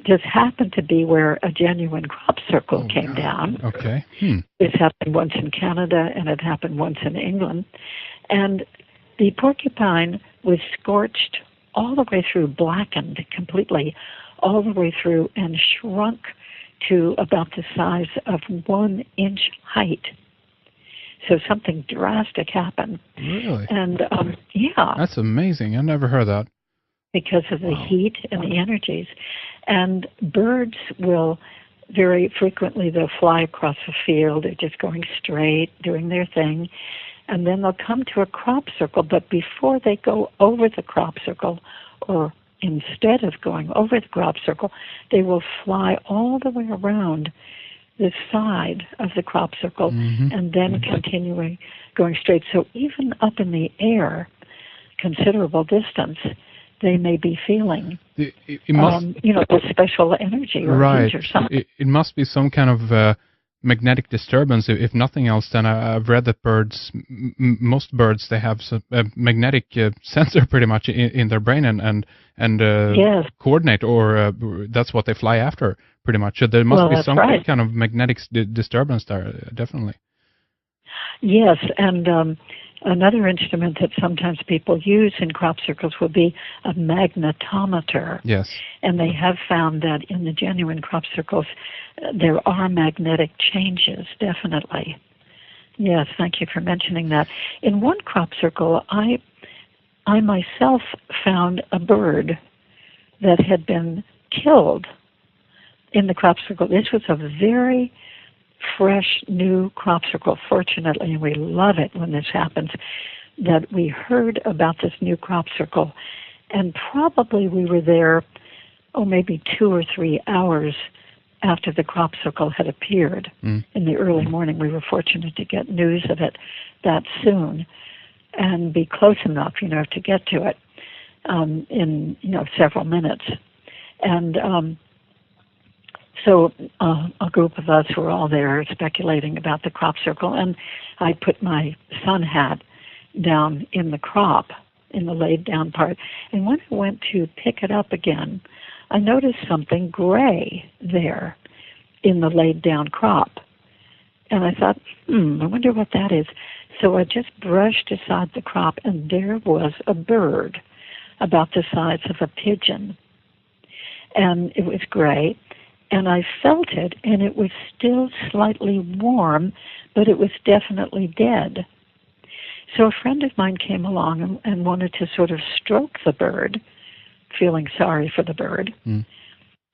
Speaker 2: just happened to be where a genuine crop circle came down.
Speaker 1: Okay.
Speaker 2: This happened once in Canada, and it happened once in England. And the porcupine was scorched all the way through, blackened completely, all the way through, and shrunk to about the size of 1 inch height. So something drastic happened.
Speaker 1: Really?
Speaker 2: And yeah.
Speaker 1: That's amazing. I never heard that.
Speaker 2: Because of the heat and the energies. And birds will very frequently, they'll fly across the field. They're just going straight, doing their thing. And then they'll come to a crop circle, but before they go over the crop circle, or instead of going over the crop circle, they will fly all the way around the side of the crop circle and then continuing going straight. So even up in the air, considerable distance, they may be feeling, the special energy or heat or something.
Speaker 1: It must be some kind of magnetic disturbance. If nothing else, then I've read that most birds, they have a magnetic sensor pretty much in their brain and
Speaker 2: yes.
Speaker 1: coordinate, or that's what they fly after pretty much. So there must be some kind of magnetic disturbance there, definitely.
Speaker 2: Yes, and another instrument that sometimes people use in crop circles will be a magnetometer.
Speaker 1: Yes.
Speaker 2: And they have found that in the genuine crop circles, there are magnetic changes, definitely. Yes, thank you for mentioning that. In one crop circle, I myself found a bird that had been killed in the crop circle. This was a very fresh, new crop circle, fortunately, and we love it when this happens, that we heard about this new crop circle, and probably we were there, maybe 2 or 3 hours after the crop circle had appeared. In the early morning. We were fortunate to get news of it that soon and be close enough, to get to it in, several minutes. And So a group of us were all there speculating about the crop circle, and I put my sun hat down in the crop, in the laid down part. And when I went to pick it up again, I noticed something gray there in the laid down crop. And I thought, I wonder what that is. So I just brushed aside the crop, and there was a bird about the size of a pigeon. And it was gray, and I felt it, and it was still slightly warm, but it was definitely dead. So a friend of mine came along and wanted to sort of stroke the bird, feeling sorry for the bird.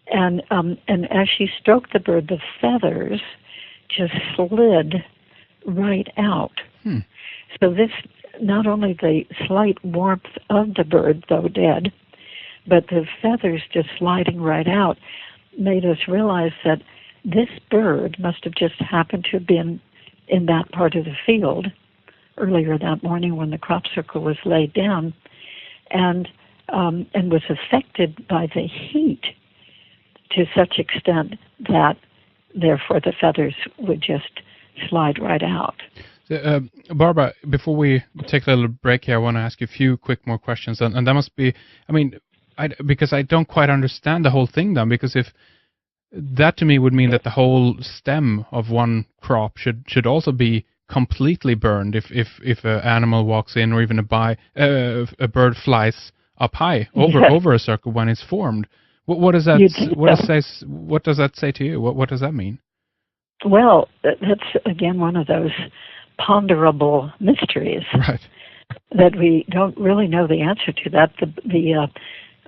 Speaker 2: And as she stroked the bird, the feathers just slid right out. So this, not only the slight warmth of the bird, though dead, but the feathers just sliding right out, made us realize that this bird must have just happened to have been in that part of the field earlier that morning when the crop circle was laid down, and was affected by the heat to such extent that therefore the feathers would just slide right out.
Speaker 1: Barbara, before we take a little break here, I want to ask you a few quick more questions, and that must be, I mean, because I don't quite understand the whole thing then, because if that to me would mean that the whole stem of one crop should also be completely burned if an animal walks in, or even a bird flies up high over a circle when it's formed. What does that what does that say to you? What does that mean?
Speaker 2: Well, that's again one of those ponderable mysteries,
Speaker 1: right,
Speaker 2: that we don't really know the answer to. That the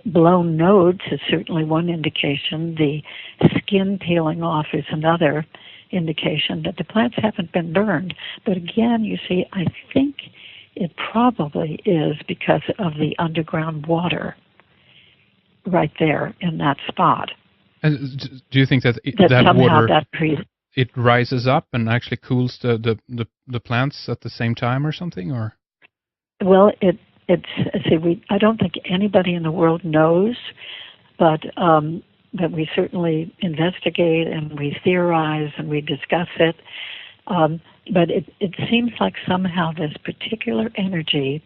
Speaker 2: blown nodes is certainly one indication. The skin peeling off is another indication that the plants haven't been burned. But again, you see, I think it probably is because of the underground water right there in that spot.
Speaker 1: And do you think that
Speaker 2: somehow
Speaker 1: water
Speaker 2: it
Speaker 1: rises up and actually cools the plants at the same time or something, or?
Speaker 2: Well, I don't think anybody in the world knows, but we certainly investigate and we theorize and we discuss it. But it seems like somehow this particular energy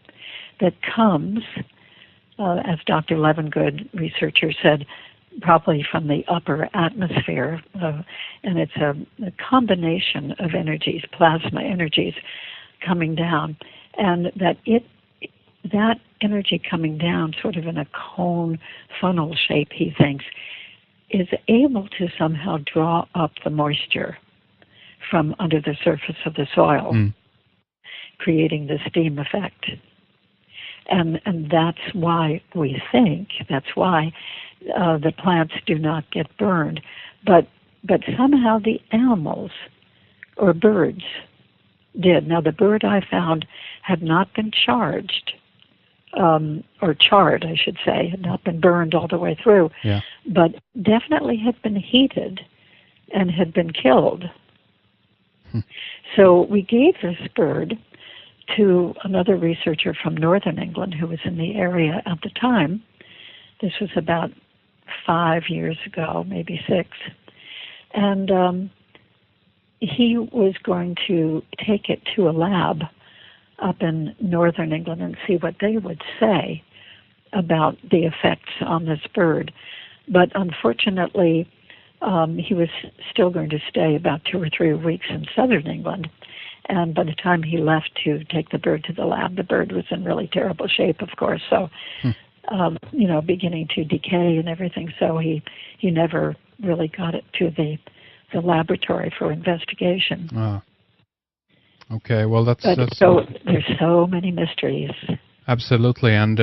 Speaker 2: that comes, as Dr. Levengood, researcher, said, probably from the upper atmosphere, and it's a combination of energies, plasma energies, coming down, and that energy coming down sort of in a cone funnel shape, he thinks, is able to somehow draw up the moisture from under the surface of the soil, creating the steam effect. And that's why we think, that's why the plants do not get burned. But somehow the animals or birds did. Now, the bird I found had not been charged, or charred, I should say, had not been burned all the way through, but definitely had been heated and had been killed. So we gave this bird to another researcher from northern England who was in the area at the time. This was about 5 years ago, maybe 6. And he was going to take it to a lab up in northern England and see what they would say about the effects on this bird. But unfortunately, he was still going to stay about 2 or 3 weeks in southern England. And by the time he left to take the bird to the lab, the bird was in really terrible shape, of course. So, beginning to decay and everything. So he never really got it to the laboratory for investigation.
Speaker 1: Okay, well, that's
Speaker 2: so there's so many mysteries.
Speaker 1: Absolutely, and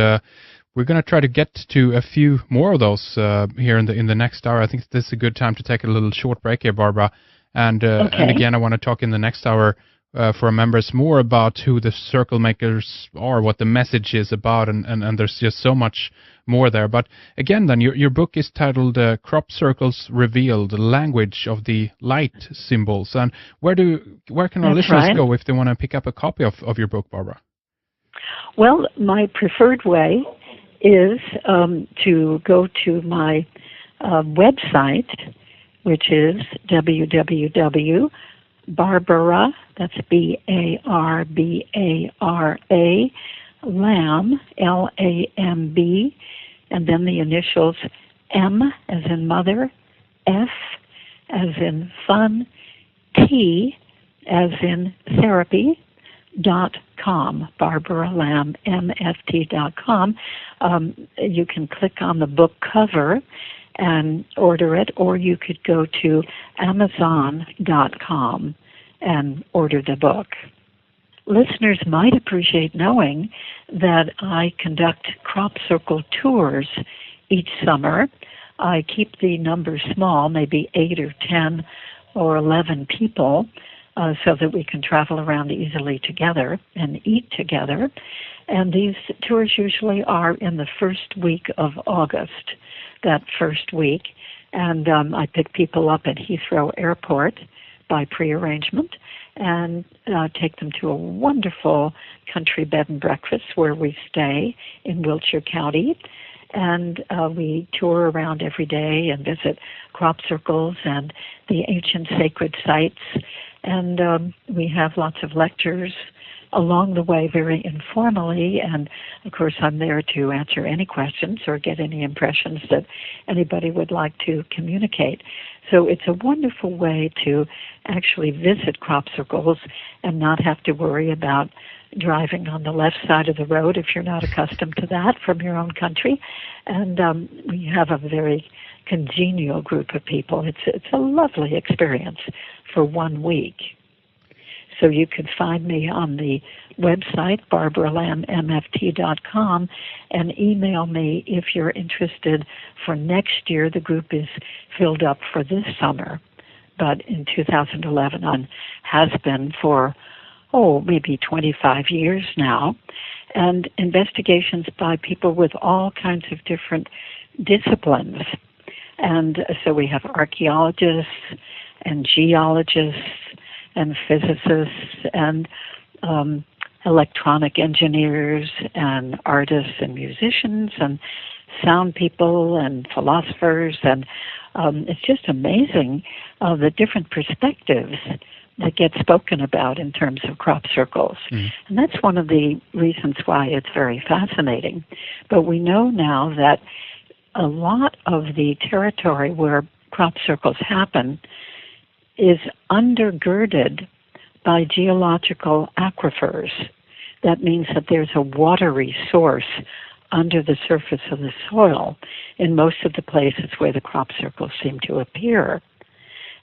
Speaker 1: we're going to try to get to a few more of those here in the next hour. I think this is a good time to take a little short break here, Barbara. And again, I want to talk in the next hour for our members more about who the circle makers are, what the message is about, and there's just so much more there. But again, then your book is titled "Crop Circles Revealed: The Language of the Light Symbols." And where can our listeners go if they want to pick up a copy of your book, Barbara?
Speaker 2: Well, my preferred way is to go to my website, which is www.Barbara, that's Barbara, Lamb, Lamb, and then the initials M as in mother, F as in fun, T as in therapy, .com, BarbaraLambMFT.com. You can click on the book cover and order it, or you could go to Amazon.com and order the book. Listeners might appreciate knowing that I conduct crop circle tours each summer. I keep the numbers small, maybe 8 or 10 or 11 people, so that we can travel around easily together and eat together. And these tours usually are in the first week of August, that first week. And I pick people up at Heathrow Airport by pre-arrangement and take them to a wonderful country bed and breakfast where we stay in Wiltshire County. And we tour around every day and visit crop circles and the ancient sacred sites. And we have lots of lectures along the way, very informally. And, of course, I'm there to answer any questions or get any impressions that anybody would like to communicate. So it's a wonderful way to actually visit crop circles and not have to worry about driving on the left side of the road if you're not accustomed to that from your own country. And we have a very congenial group of people. It's a lovely experience for 1 week. So you can find me on the website, BarbaraLambMFT.com, and email me if you're interested for next year. The group is filled up for this summer, but in 2011 on has been for, maybe 25 years now, and investigations by people with all kinds of different disciplines. And so we have archaeologists and geologists and physicists and electronic engineers and artists and musicians and sound people and philosophers. And it's just amazing the different perspectives that get spoken about in terms of crop circles. And that's one of the reasons why it's very fascinating. But we know now that a lot of the territory where crop circles happen is undergirded by geological aquifers. That means that there's a watery source under the surface of the soil in most of the places where the crop circles seem to appear.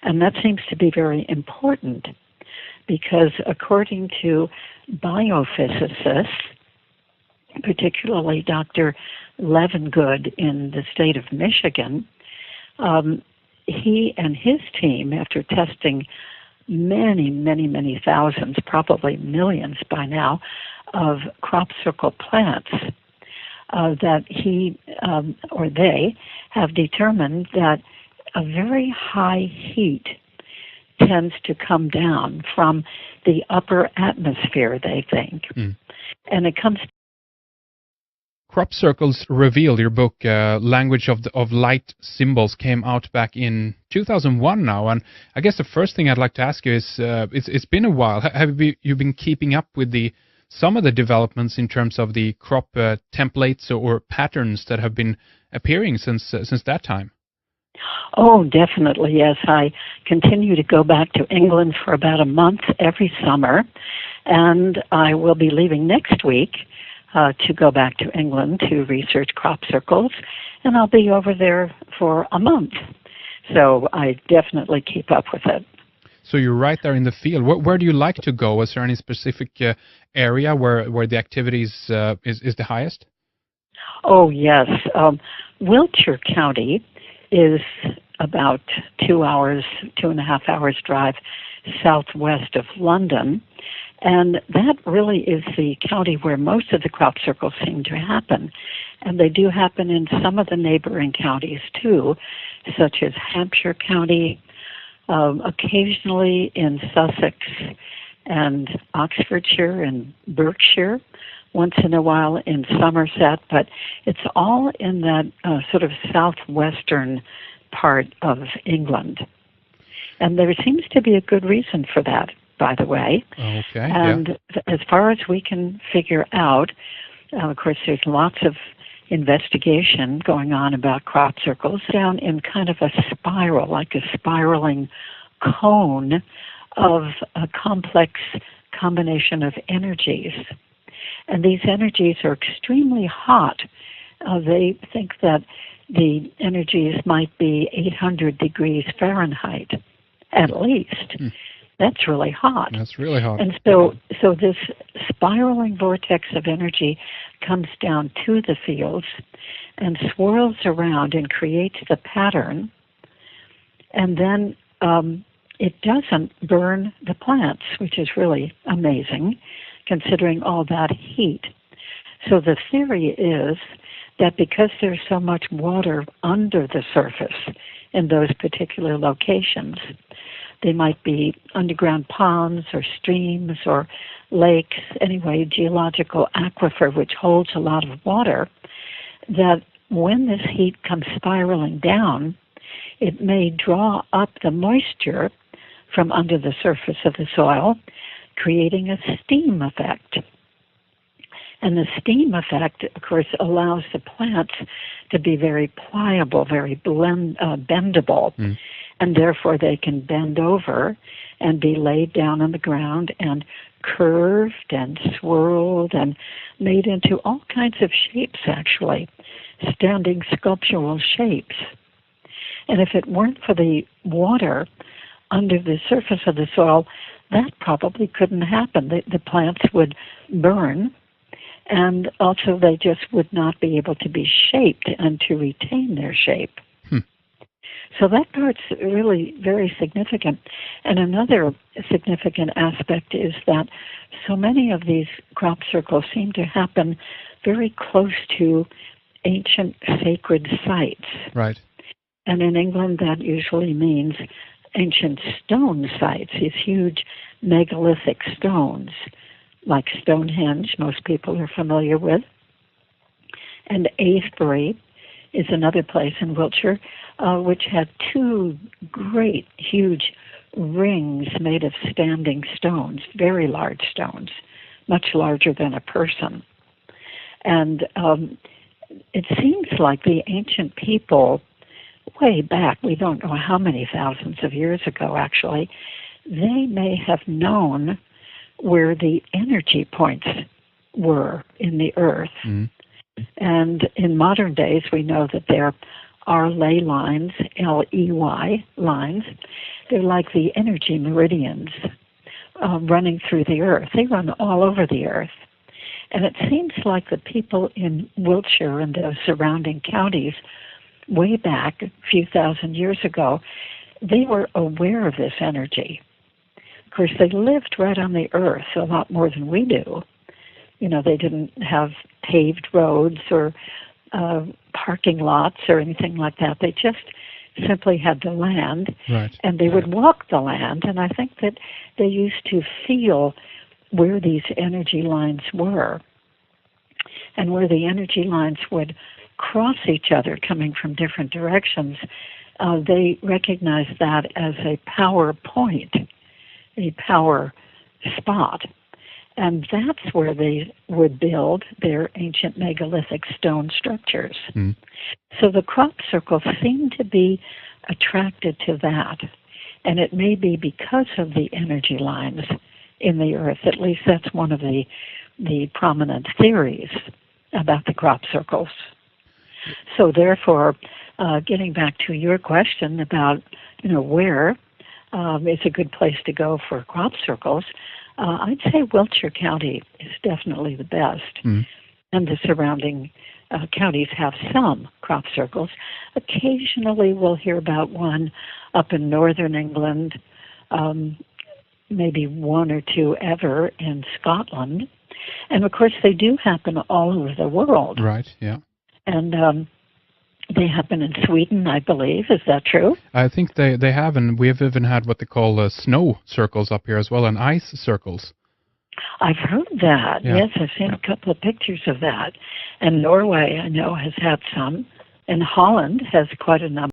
Speaker 2: And that seems to be very important because according to biophysicists, particularly Dr. Levengood in the state of Michigan, he and his team, after testing many thousands, probably millions by now, of crop circle plants, that he or they have determined that a very high heat tends to come down from the upper atmosphere, they think. And it comes.
Speaker 1: Crop Circles Revealed, your book, Language of Light Symbols, came out back in 2001 now. And I guess the first thing I'd like to ask you is, it's been a while. Have you been keeping up with some of the developments in terms of the crop templates or patterns that have been appearing since that time?
Speaker 2: Oh, definitely, yes. I continue to go back to England for about a month every summer, and I will be leaving next week to go back to England to research crop circles, and I'll be over there for a month. So I definitely keep up with it.
Speaker 1: So you're right there in the field. Where do you like to go? Is there any specific area where the activities is the highest?
Speaker 2: Oh, yes. Wiltshire County is about 2.5 hours drive southwest of London. And that really is the county where most of the crop circles seem to happen. And they do happen in some of the neighboring counties, too, such as Hampshire County, occasionally in Sussex and Oxfordshire and Berkshire, once in a while in Somerset. But it's all in that sort of southwestern part of England. And there seems to be a good reason for that, by the way.
Speaker 1: Okay.
Speaker 2: And as far as we can figure out, of course, there's lots of investigation going on about crop circles down in kind of a spiral, like a spiraling cone of a complex combination of energies. And these energies are extremely hot. They think that the energies might be 800 degrees Fahrenheit, at least. That's really hot.
Speaker 1: That's really hot.
Speaker 2: And so this spiraling vortex of energy comes down to the fields and swirls around and creates the pattern. And then it doesn't burn the plants, which is really amazing, considering all that heat. So the theory is that because there's so much water under the surface in those particular locations, they might be underground ponds or streams or lakes, anyway, geological aquifer which holds a lot of water, that when this heat comes spiraling down, it may draw up the moisture from under the surface of the soil, creating a steam effect. And the steam effect, of course, allows the plants to be very pliable, very bendable, and therefore they can bend over and be laid down on the ground and curved and swirled and made into all kinds of shapes, actually, standing sculptural shapes. And if it weren't for the water under the surface of the soil, that probably couldn't happen. The plants would burn, and also they just would not be able to be shaped and to retain their shape. So that part's really very significant. And another significant aspect is that so many of these crop circles seem to happen very close to ancient sacred sites.
Speaker 1: Right.
Speaker 2: And in England, that usually means ancient stone sites, these huge megalithic stones, like Stonehenge, most people are familiar with. And Avebury is another place in Wiltshire, which had two great, huge rings made of standing stones, very large stones, much larger than a person. And it seems like the ancient people, way back, we don't know how many thousands of years ago, actually, they may have known where the energy points were in the earth. And in modern days, we know that there are ley lines, L-E-Y lines. They're like the energy meridians running through the earth. They run all over the earth. And it seems like the people in Wiltshire and those surrounding counties way back a few thousand years ago, they were aware of this energy. Of course, they lived right on the earth a lot more than we do. You know, they didn't have paved roads or parking lots or anything like that. They just simply had the land, and they would walk the land. And I think that they used to feel where these energy lines were and where the energy lines would cross each other coming from different directions. They recognized that as a power point, a power spot. And that's where they would build their ancient megalithic stone structures. So the crop circles seem to be attracted to that. And it may be because of the energy lines in the earth. At least that's one of the prominent theories about the crop circles. So therefore, getting back to your question about, where is a good place to go for crop circles, I'd say Wiltshire County is definitely the best. And the surrounding counties have some crop circles. Occasionally we'll hear about one up in northern England, maybe one or two ever in Scotland. And of course they do happen all over the world.
Speaker 1: Right, yeah.
Speaker 2: And they happen in Sweden, I believe. Is that true?
Speaker 1: I think they have, and we have even had what they call snow circles up here as well, and ice circles.
Speaker 2: I've heard that.
Speaker 1: Yeah.
Speaker 2: Yes, I've seen a couple of pictures of that. And Norway, I know, has had some. And Holland has quite a number.